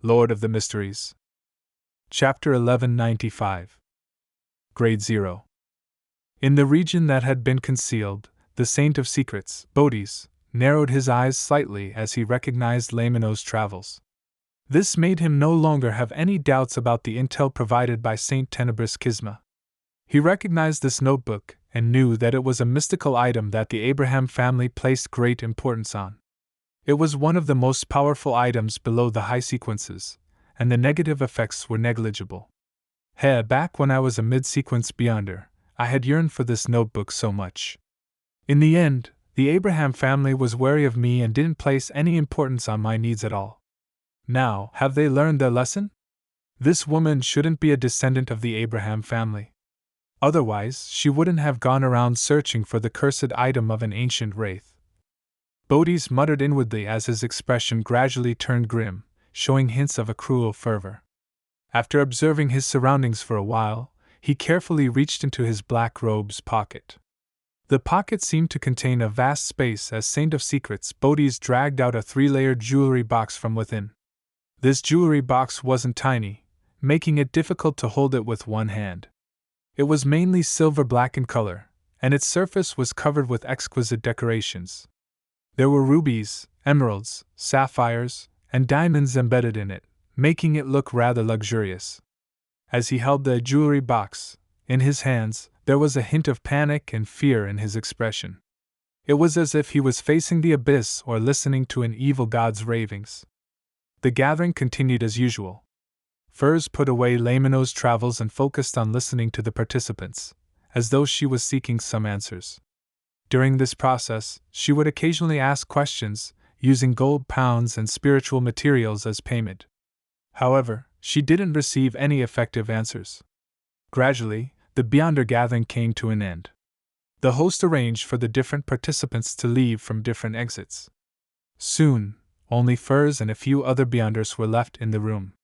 Lord of the Mysteries. Chapter 1195. Grade 0. In the region that had been concealed, the Saint of Secrets, Bodis, narrowed his eyes slightly as he recognized Lamino's travels. This made him no longer have any doubts about the intel provided by Saint Tenebris Schisma. He recognized this notebook and knew that it was a mystical item that the Abraham family placed great importance on. It was one of the most powerful items below the high sequences, and the negative effects were negligible. Back when I was a mid-sequence beyonder, I had yearned for this notebook so much. In the end, the Abraham family was wary of me and didn't place any importance on my needs at all. Now, have they learned their lesson? This woman shouldn't be a descendant of the Abraham family. Otherwise, she wouldn't have gone around searching for the cursed item of an ancient wraith. Bodis muttered inwardly as his expression gradually turned grim, showing hints of a cruel fervor. After observing his surroundings for a while, he carefully reached into his black robe's pocket. The pocket seemed to contain a vast space as Saint of Secrets Bodis dragged out a 3-layered jewelry box from within. This jewelry box wasn't tiny, making it difficult to hold it with one hand. It was mainly silver-black in color, and its surface was covered with exquisite decorations. There were rubies, emeralds, sapphires, and diamonds embedded in it, making it look rather luxurious. As he held the jewelry box in his hands, there was a hint of panic and fear in his expression. It was as if he was facing the abyss or listening to an evil god's ravings. The gathering continued as usual. Furs put away Lamino's travels and focused on listening to the participants, as though she was seeking some answers. During this process, she would occasionally ask questions, using gold pounds and spiritual materials as payment. However, she didn't receive any effective answers. Gradually, the Beyonder gathering came to an end. The host arranged for the different participants to leave from different exits. Soon, only Furs and a few other Beyonders were left in the room.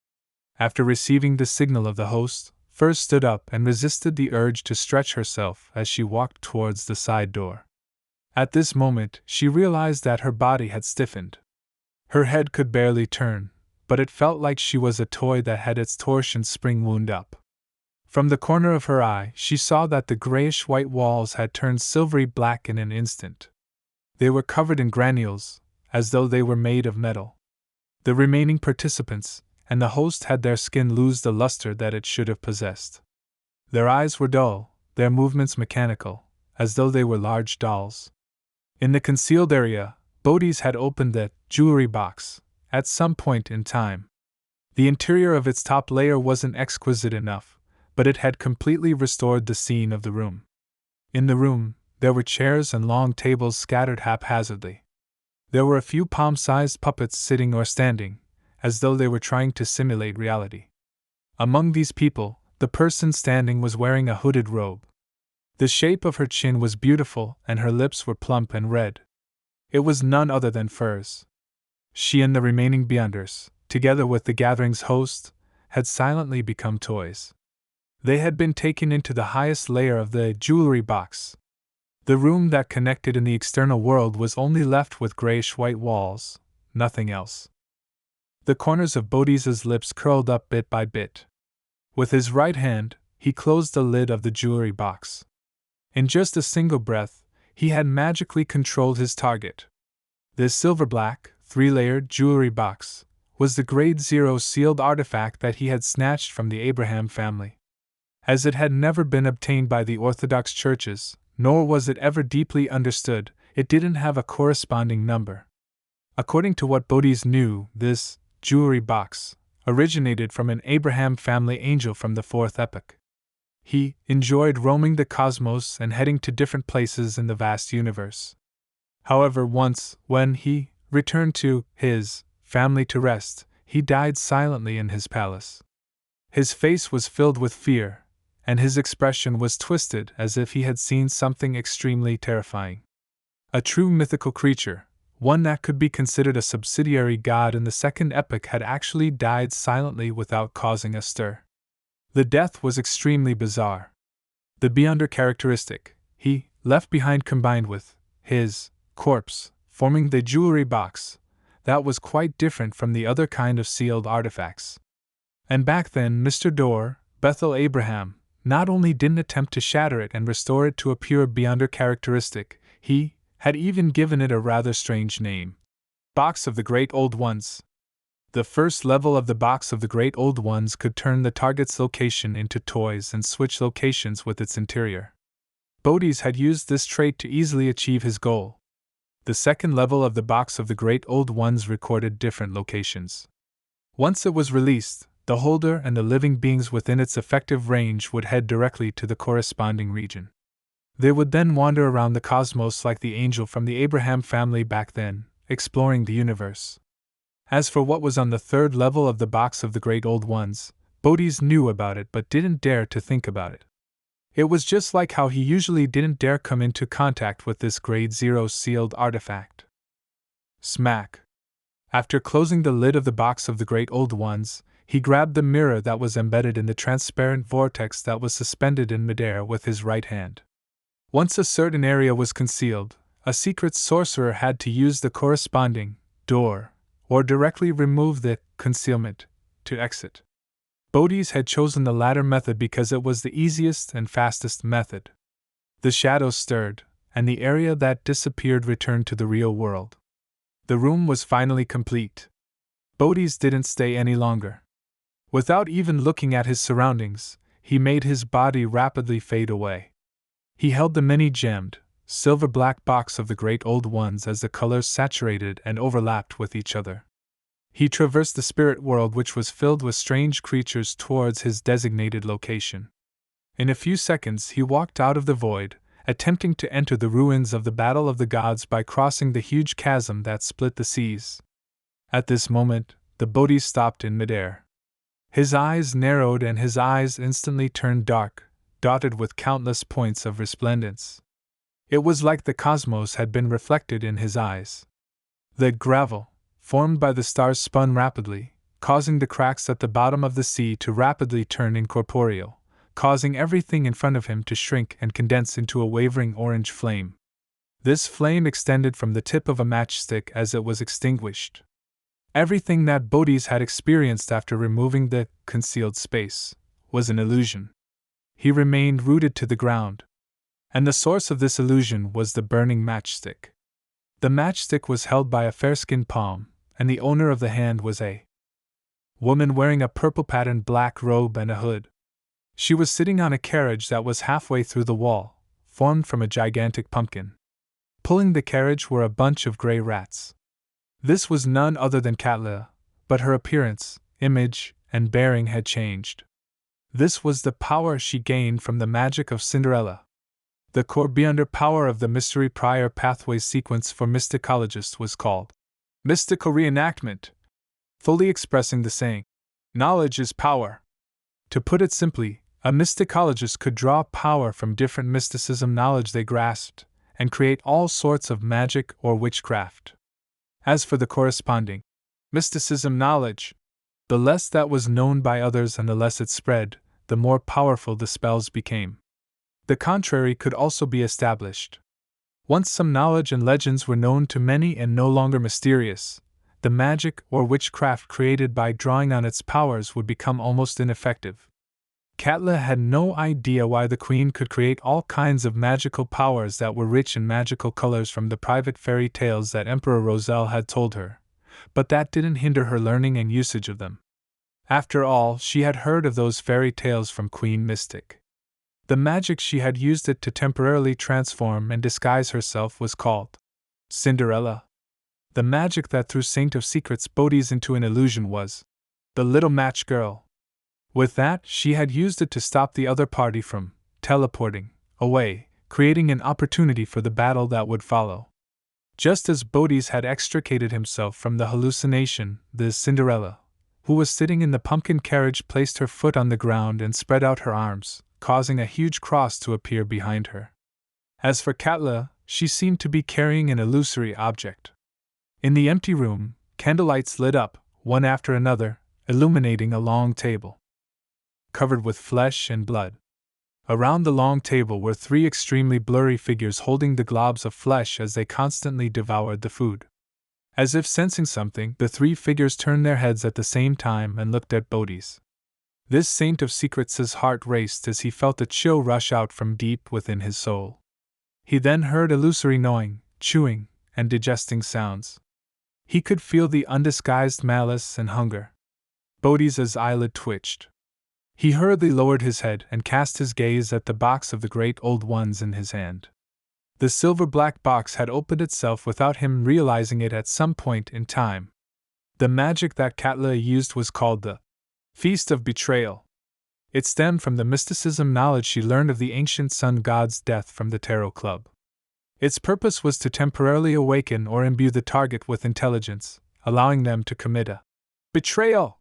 After receiving the signal of the host, Furs stood up and resisted the urge to stretch herself as she walked towards the side door. At this moment, she realized that her body had stiffened. Her head could barely turn, but it felt like she was a toy that had its torsion spring wound up. From the corner of her eye, she saw that the grayish-white walls had turned silvery black in an instant. They were covered in granules, as though they were made of metal. The remaining participants and the host had their skin lose the luster that it should have possessed. Their eyes were dull, their movements mechanical, as though they were large dolls. In the concealed area, Bodis had opened the jewelry box at some point in time. The interior of its top layer wasn't exquisite enough, but it had completely restored the scene of the room. In the room, there were chairs and long tables scattered haphazardly. There were a few palm-sized puppets sitting or standing, as though they were trying to simulate reality. Among these people, the person standing was wearing a hooded robe. The shape of her chin was beautiful and her lips were plump and red. It was none other than Furs. She and the remaining Beyonders, together with the gathering's host, had silently become toys. They had been taken into the highest layer of the jewelry box. The room that connected in the external world was only left with grayish-white walls, nothing else. The corners of Bodis's lips curled up bit by bit. With his right hand, he closed the lid of the jewelry box. In just a single breath, he had magically controlled his target. This silver-black, 3-layered jewelry box was the Grade 0 sealed artifact that he had snatched from the Abraham family. As it had never been obtained by the Orthodox churches, nor was it ever deeply understood, it didn't have a corresponding number. According to what Bodis knew, this jewelry box originated from an Abraham family angel from the 4th epoch. He enjoyed roaming the cosmos and heading to different places in the vast universe. However, once, when he returned to his family to rest, he died silently in his palace. His face was filled with fear, and his expression was twisted as if he had seen something extremely terrifying. A true mythical creature, one that could be considered a subsidiary god in the 2nd epoch, had actually died silently without causing a stir. The death was extremely bizarre. The Beyonder characteristic he left behind combined with his corpse, forming the jewelry box, that was quite different from the other kind of sealed artifacts. And back then, Mr. Dorr, Bethel Abraham, not only didn't attempt to shatter it and restore it to a pure beyonder characteristic, he had even given it a rather strange name. Box of the Great Old Ones. The first level of the Box of the Great Old Ones could turn the target's location into toys and switch locations with its interior. Bodies had used this trait to easily achieve his goal. The second level of the Box of the Great Old Ones recorded different locations. Once it was released, the holder and the living beings within its effective range would head directly to the corresponding region. They would then wander around the cosmos like the angel from the Abraham family back then, exploring the universe. As for what was on the third level of the Box of the Great Old Ones, Bodies knew about it but didn't dare to think about it. It was just like how he usually didn't dare come into contact with this Grade 0 sealed artifact. Smack! After closing the lid of the Box of the Great Old Ones, he grabbed the mirror that was embedded in the transparent vortex that was suspended in midair with his right hand. Once a certain area was concealed, a secret sorcerer had to use the corresponding door, or directly remove the concealment, to exit. Bodies had chosen the latter method because it was the easiest and fastest method. The shadows stirred, and the area that disappeared returned to the real world. The room was finally complete. Bodies didn't stay any longer. Without even looking at his surroundings, he made his body rapidly fade away. He held the many-gemmed, silver-black Box of the Great Old Ones as the colors saturated and overlapped with each other. He traversed the spirit world, which was filled with strange creatures, towards his designated location. In a few seconds he walked out of the void, attempting to enter the ruins of the Battle of the Gods by crossing the huge chasm that split the seas. At this moment, the Bodhi stopped in midair. His eyes narrowed and his eyes instantly turned dark, dotted with countless points of resplendence. It was like the cosmos had been reflected in his eyes. The gravel, formed by the stars, spun rapidly, causing the cracks at the bottom of the sea to rapidly turn incorporeal, causing everything in front of him to shrink and condense into a wavering orange flame. This flame extended from the tip of a matchstick as it was extinguished. Everything that Bodies had experienced after removing the concealed space was an illusion. He remained rooted to the ground. And the source of this illusion was the burning matchstick. The matchstick was held by a fair-skinned palm, and the owner of the hand was a woman wearing a purple-patterned black robe and a hood. She was sitting on a carriage that was halfway through the wall, formed from a gigantic pumpkin. Pulling the carriage were a bunch of gray rats. This was none other than Katla, but her appearance, image, and bearing had changed. This was the power she gained from the magic of Cinderella. The core beyonder power of the Mystery Prior Pathways sequence for mysticologists was called mystical reenactment, fully expressing the saying, knowledge is power. To put it simply, a mysticologist could draw power from different mysticism knowledge they grasped, and create all sorts of magic or witchcraft. As for the corresponding mysticism knowledge, the less that was known by others and the less it spread, the more powerful the spells became. The contrary could also be established. Once some knowledge and legends were known to many and no longer mysterious, the magic or witchcraft created by drawing on its powers would become almost ineffective. Katla had no idea why the queen could create all kinds of magical powers that were rich in magical colors from the private fairy tales that Emperor Roselle had told her, but that didn't hinder her learning and usage of them. After all, she had heard of those fairy tales from Queen Mystic. The magic she had used it to temporarily transform and disguise herself was called Cinderella. The magic that threw Saint of Secrets Bodies into an illusion was the Little Match Girl. With that, she had used it to stop the other party from teleporting away, creating an opportunity for the battle that would follow. Just as Bodies had extricated himself from the hallucination, the Cinderella, who was sitting in the pumpkin carriage, placed her foot on the ground and spread out her arms, causing a huge cross to appear behind her. As for Katla, she seemed to be carrying an illusory object. In the empty room, candlelights lit up, one after another, illuminating a long table covered with flesh and blood. Around the long table were three extremely blurry figures holding the globs of flesh as they constantly devoured the food. As if sensing something, the three figures turned their heads at the same time and looked at Bodhi's. This saint of secrets' heart raced as he felt a chill rush out from deep within his soul. He then heard illusory gnawing, chewing, and digesting sounds. He could feel the undisguised malice and hunger. Bodhi's eyelid twitched. He hurriedly lowered his head and cast his gaze at the box of the great old ones in his hand. The silver-black box had opened itself without him realizing it at some point in time. The magic that Katla used was called the Feast of Betrayal. It stemmed from the mysticism knowledge she learned of the ancient sun god's death from the Tarot Club. Its purpose was to temporarily awaken or imbue the target with intelligence, allowing them to commit a betrayal.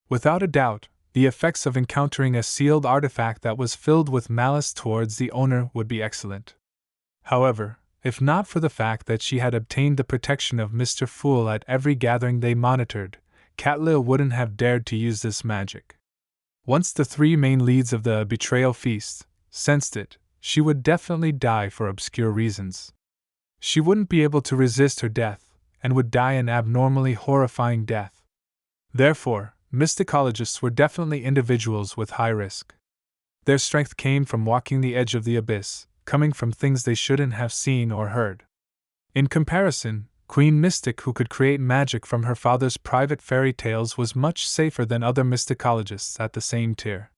Without a doubt, the effects of encountering a sealed artifact that was filled with malice towards the owner would be excellent. However, if not for the fact that she had obtained the protection of Mr. Fool at every gathering they monitored, Katla wouldn't have dared to use this magic. Once the three main leads of the betrayal feast sensed it, she would definitely die for obscure reasons. She wouldn't be able to resist her death, and would die an abnormally horrifying death. Therefore, mysticologists were definitely individuals with high risk. Their strength came from walking the edge of the abyss, coming from things they shouldn't have seen or heard. In comparison, Queen Mystic, who could create magic from her father's private fairy tales, was much safer than other mysticologists at the same tier.